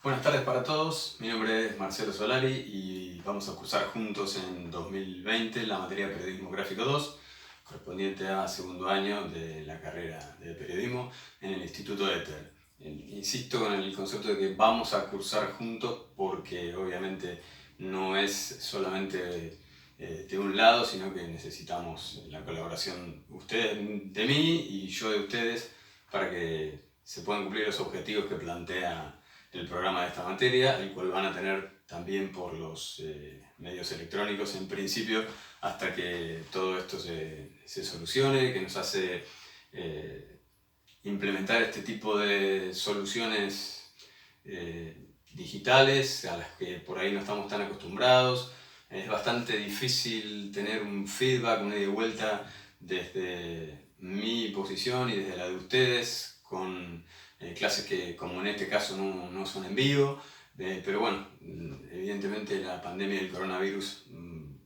Buenas tardes para todos, mi nombre es Marcelo Solari y vamos a cursar juntos en 2020 la materia Periodismo Gráfico 2, correspondiente a segundo año de la carrera de periodismo en el Instituto ETHER. Insisto con el concepto de que vamos a cursar juntos porque obviamente no es solamente de un lado, sino que necesitamos la colaboración ustedes de mí y yo de ustedes para que se puedan cumplir los objetivos que plantea el programa de esta materia, el cual van a tener también por los medios electrónicos en principio, hasta que todo esto se solucione, que nos hace implementar este tipo de soluciones digitales a las que por ahí no estamos tan acostumbrados. Es bastante difícil tener un feedback, una ida y vuelta desde mi posición y desde la de ustedes con clases que, como en este caso, no son en vivo, pero bueno, evidentemente la pandemia del coronavirus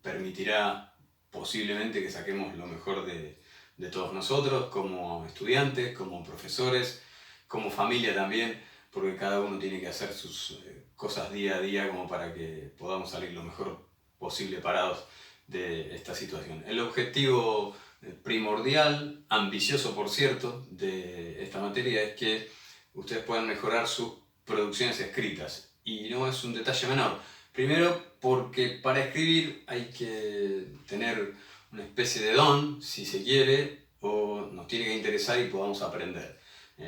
permitirá posiblemente que saquemos lo mejor de todos nosotros, como estudiantes, como profesores, como familia también, porque cada uno tiene que hacer sus cosas día a día como para que podamos salir lo mejor posible parados de esta situación. El objetivo primordial, ambicioso por cierto, de esta materia es que ustedes puedan mejorar sus producciones escritas. Y no es un detalle menor. Primero porque para escribir hay que tener una especie de don, si se quiere, o nos tiene que interesar y podamos aprender.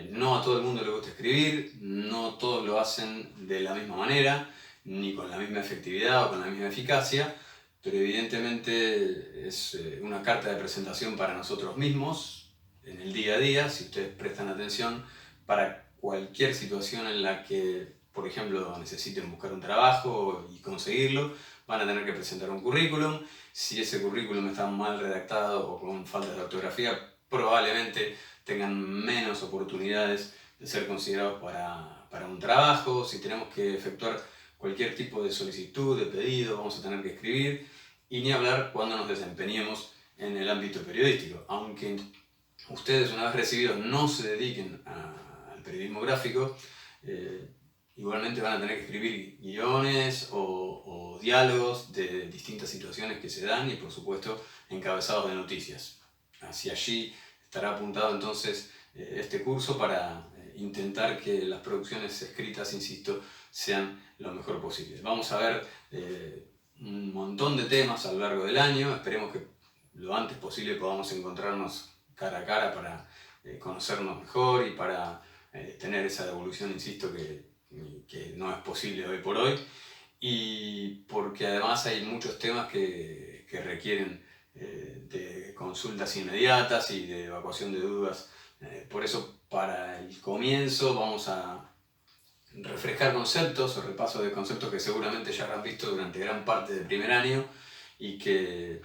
No a todo el mundo le gusta escribir, no todos lo hacen de la misma manera, ni con la misma efectividad o con la misma eficacia, pero evidentemente es una carta de presentación para nosotros mismos en el día a día, si ustedes prestan atención, para cualquier situación en la que, por ejemplo, necesiten buscar un trabajo y conseguirlo, van a tener que presentar un currículum. Si ese currículum está mal redactado o con faltas de ortografía, probablemente tengan menos oportunidades de ser considerados para un trabajo. Si tenemos que efectuar cualquier tipo de solicitud, de pedido, vamos a tener que escribir, y ni hablar cuando nos desempeñemos en el ámbito periodístico. Aunque ustedes, una vez recibidos, no se dediquen al periodismo gráfico, igualmente van a tener que escribir guiones o diálogos de distintas situaciones que se dan y, por supuesto, encabezados de noticias. Hacia allí estará apuntado entonces este curso para intentar que las producciones escritas, insisto, sean lo mejor posible. Vamos a ver un montón de temas a lo largo del año. Esperemos que lo antes posible podamos encontrarnos cara a cara para conocernos mejor y para tener esa devolución, insisto, que no es posible hoy por hoy, y porque además hay muchos temas que requieren de consultas inmediatas y de evacuación de dudas. Por eso, para el comienzo vamos a refrescar conceptos o repaso de conceptos que seguramente ya habrán visto durante gran parte del primer año y que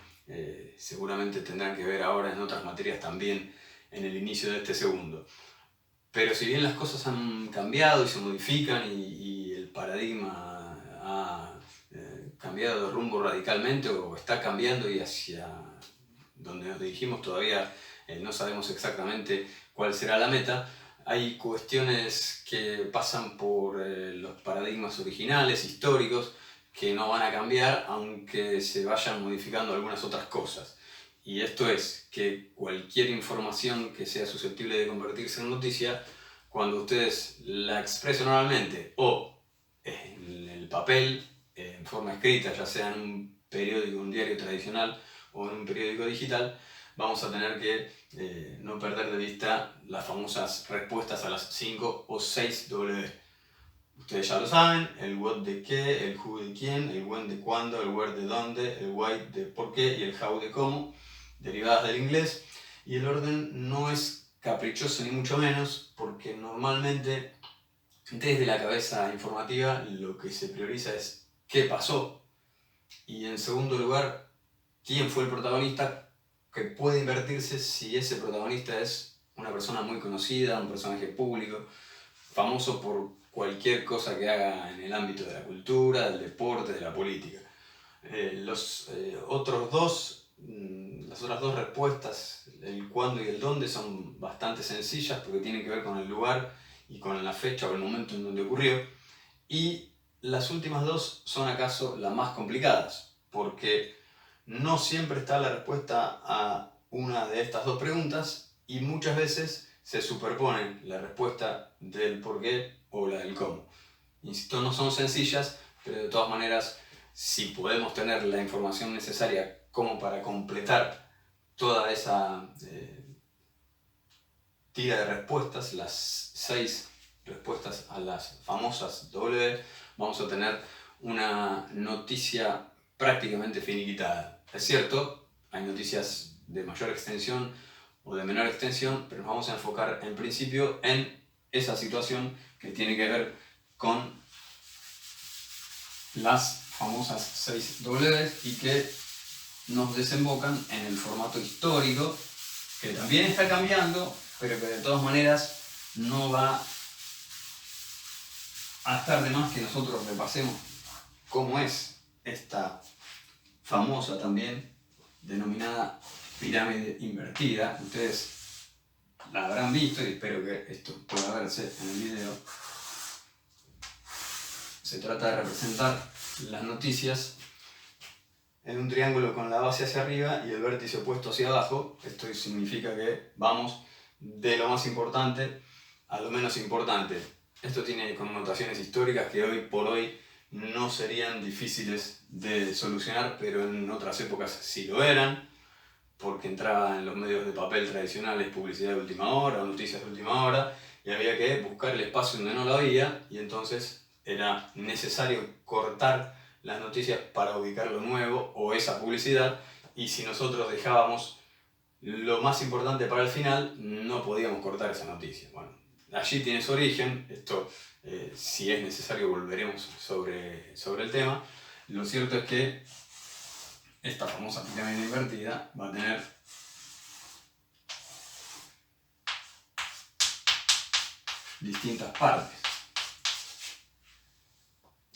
seguramente tendrán que ver ahora en otras materias también en el inicio de este segundo. Pero si bien las cosas han cambiado y se modifican y el paradigma ha cambiado de rumbo radicalmente o está cambiando y hacia donde nos dirigimos todavía no sabemos exactamente cuál será la meta, hay cuestiones que pasan por los paradigmas originales, históricos, que no van a cambiar aunque se vayan modificando algunas otras cosas. Y esto es que cualquier información que sea susceptible de convertirse en noticia, cuando ustedes la expresen oralmente o en el papel, en forma escrita, ya sea en un periódico, un diario tradicional o en un periódico digital, vamos a tener que no perder de vista las famosas respuestas a las 5 o 6 W. Ustedes ya lo saben, el what de qué, el who de quién, el when de cuándo, el where de dónde, el why de por qué y el how de cómo, derivadas del inglés. Y el orden no es caprichoso ni mucho menos, porque normalmente desde la cabeza informativa lo que se prioriza es qué pasó, y en segundo lugar, quién fue el protagonista, que puede invertirse si ese protagonista es una persona muy conocida, un personaje público, famoso por cualquier cosa que haga en el ámbito de la cultura, del deporte, de la política. Las otras dos respuestas, el cuándo y el dónde, son bastante sencillas porque tienen que ver con el lugar y con la fecha o el momento en donde ocurrió. Y las últimas dos son acaso las más complicadas, porque no siempre está la respuesta a una de estas dos preguntas y muchas veces se superponen la respuesta del por qué o la del cómo. Insisto, no son sencillas, pero de todas maneras, si podemos tener la información necesaria como para completar toda esa tira de respuestas, las 6 respuestas a las famosas W, vamos a tener una noticia prácticamente finiquitada. Es cierto, hay noticias de mayor extensión o de menor extensión, pero nos vamos a enfocar en principio en esa situación que tiene que ver con las famosas 6 W y que nos desembocan en el formato histórico, que también está cambiando, pero que de todas maneras no va a estar de más que nosotros repasemos cómo es esta famosa también denominada pirámide invertida. Ustedes la habrán visto y espero que esto pueda verse en el video. Se trata de representar las noticias en un triángulo con la base hacia arriba y el vértice opuesto hacia abajo. Esto significa que vamos de lo más importante a lo menos importante. Esto tiene connotaciones históricas que hoy por hoy no serían difíciles de solucionar, pero en otras épocas sí lo eran, porque entraba en los medios de papel tradicionales publicidad de última hora o noticias de última hora, y había que buscar el espacio donde no lo había, y entonces era necesario cortar las noticias para ubicar lo nuevo o esa publicidad, y si nosotros dejábamos lo más importante para el final, no podíamos cortar esa noticia. Bueno, allí tiene su origen, esto si es necesario volveremos sobre el tema. Lo cierto es que esta famosa pirámide invertida va a tener distintas partes.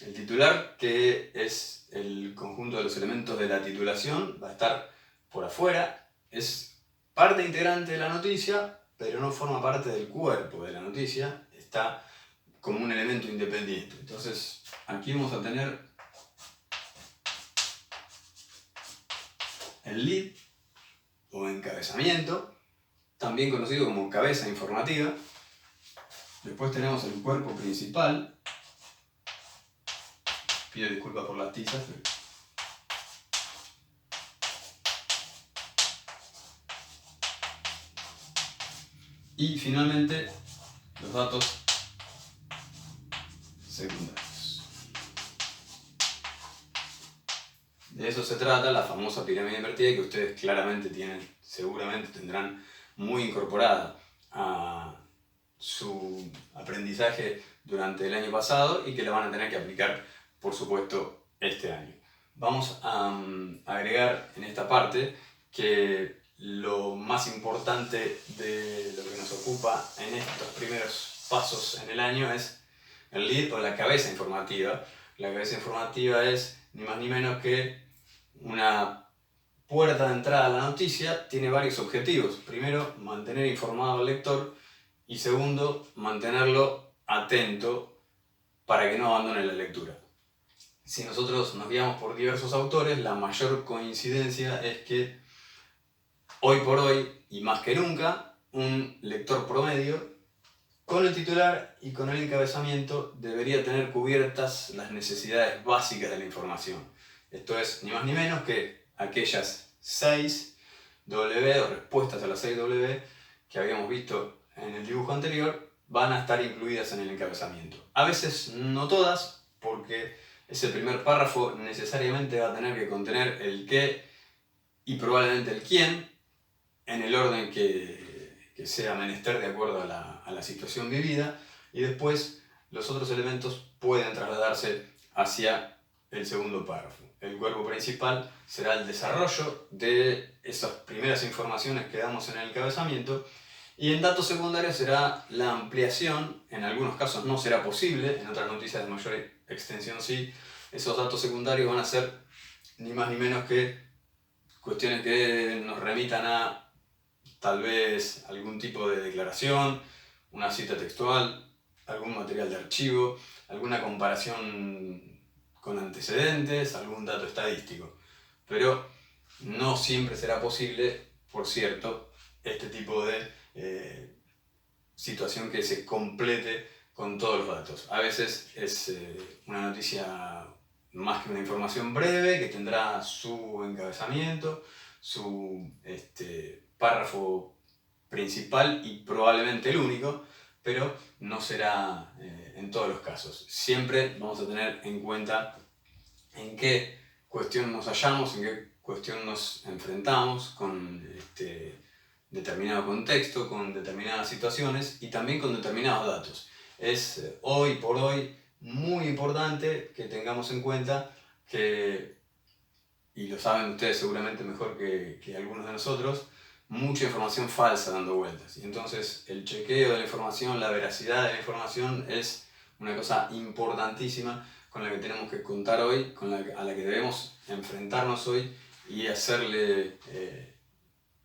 El titular, que es el conjunto de los elementos de la titulación, va a estar por afuera, es parte integrante de la noticia, pero no forma parte del cuerpo de la noticia, está como un elemento independiente. Entonces, aquí vamos a tener el lead o encabezamiento, también conocido como cabeza informativa. Después tenemos el cuerpo principal. Pido disculpas por las tizas. Y finalmente, los datos secundarios. De eso se trata la famosa pirámide invertida que ustedes claramente seguramente tendrán muy incorporada a su aprendizaje durante el año pasado y que la van a tener que aplicar, por supuesto, este año. Vamos a agregar en esta parte que lo más importante de lo que nos ocupa en estos primeros pasos en el año es el lead o la cabeza informativa. La cabeza informativa es ni más ni menos que una puerta de entrada a la noticia. Tiene varios objetivos. Primero, mantener informado al lector, y segundo, mantenerlo atento para que no abandone la lectura. Si nosotros nos guiamos por diversos autores, la mayor coincidencia es que hoy por hoy, y más que nunca, un lector promedio, con el titular y con el encabezamiento, debería tener cubiertas las necesidades básicas de la información. Esto es ni más ni menos que aquellas 6 W o respuestas a las 6 W que habíamos visto en el dibujo anterior, van a estar incluidas en el encabezamiento. A veces no todas, porque ese primer párrafo necesariamente va a tener que contener el qué y probablemente el quién, en el orden que sea menester de acuerdo a la situación vivida, y después los otros elementos pueden trasladarse hacia el segundo párrafo. El cuerpo principal será el desarrollo de esas primeras informaciones que damos en el encabezamiento, y en datos secundarios será la ampliación. En algunos casos no será posible, en otras noticias de mayor extensión sí. Esos datos secundarios van a ser ni más ni menos que cuestiones que nos remitan a tal vez algún tipo de declaración, una cita textual, algún material de archivo, alguna comparación con antecedentes, algún dato estadístico. Pero no siempre será posible, por cierto, este tipo de situación que se complete con todos los datos. A veces es una noticia más que una información breve que tendrá su encabezamiento, su párrafo principal y probablemente el único, pero no será en todos los casos. Siempre vamos a tener en cuenta en qué cuestión nos hallamos, en qué cuestión nos enfrentamos con determinado contexto, con determinadas situaciones y también con determinados datos. Es hoy por hoy muy importante que tengamos en cuenta que, y lo saben ustedes seguramente mejor que algunos de nosotros, mucha información falsa dando vueltas. Y entonces el chequeo de la información, la veracidad de la información es una cosa importantísima con la que tenemos que contar hoy, a la que debemos enfrentarnos hoy y hacerle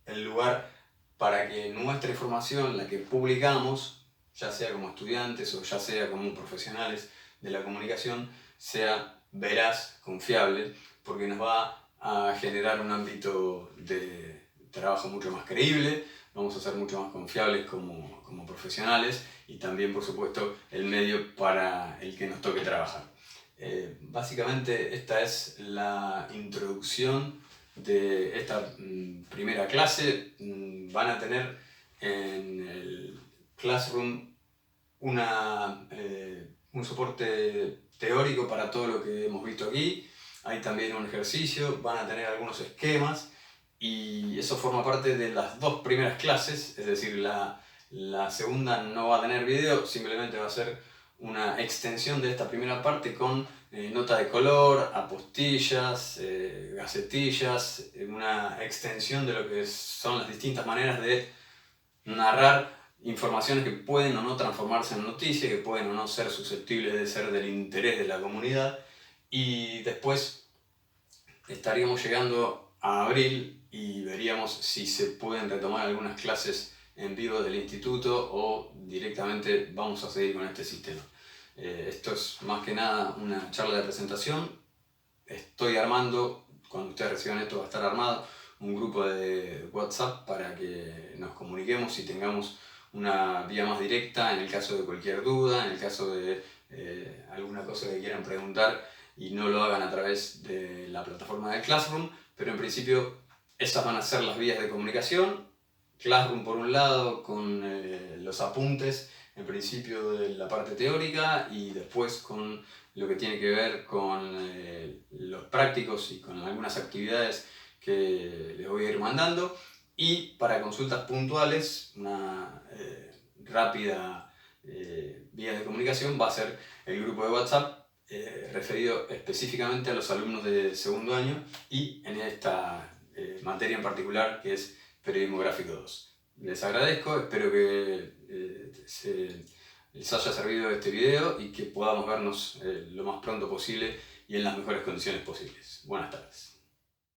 el lugar para que nuestra información, la que publicamos, ya sea como estudiantes o ya sea como profesionales de la comunicación, sea veraz, confiable, porque nos va a generar un ámbito de trabajo mucho más creíble, vamos a ser mucho más confiables como profesionales y también, por supuesto, el medio para el que nos toque trabajar. Básicamente esta es la introducción de esta primera clase. Van a tener en el Classroom un soporte teórico para todo lo que hemos visto aquí. Hay también un ejercicio, van a tener algunos esquemas y eso forma parte de las dos primeras clases, es decir, la segunda no va a tener video, simplemente va a ser una extensión de esta primera parte con nota de color, apostillas, gacetillas, una extensión de lo que son las distintas maneras de narrar informaciones que pueden o no transformarse en noticias, que pueden o no ser susceptibles de ser del interés de la comunidad. Y después estaríamos llegando a abril y veríamos si se pueden retomar algunas clases en vivo del instituto o directamente vamos a seguir con este sistema. Esto es más que nada una charla de presentación. Estoy armando, cuando ustedes reciban esto va a estar armado, un grupo de WhatsApp para que nos comuniquemos y tengamos una vía más directa en el caso de cualquier duda, en el caso de alguna cosa que quieran preguntar y no lo hagan a través de la plataforma de Classroom, pero en principio estas van a ser las vías de comunicación. Classroom por un lado con los apuntes en principio de la parte teórica y después con lo que tiene que ver con los prácticos y con algunas actividades que les voy a ir mandando. Y para consultas puntuales, una rápida vía de comunicación va a ser el grupo de WhatsApp referido específicamente a los alumnos de segundo año y en esta materia en particular que es Periodismo Gráfico 2. Les agradezco, espero que les haya servido este video y que podamos vernos lo más pronto posible y en las mejores condiciones posibles. Buenas tardes.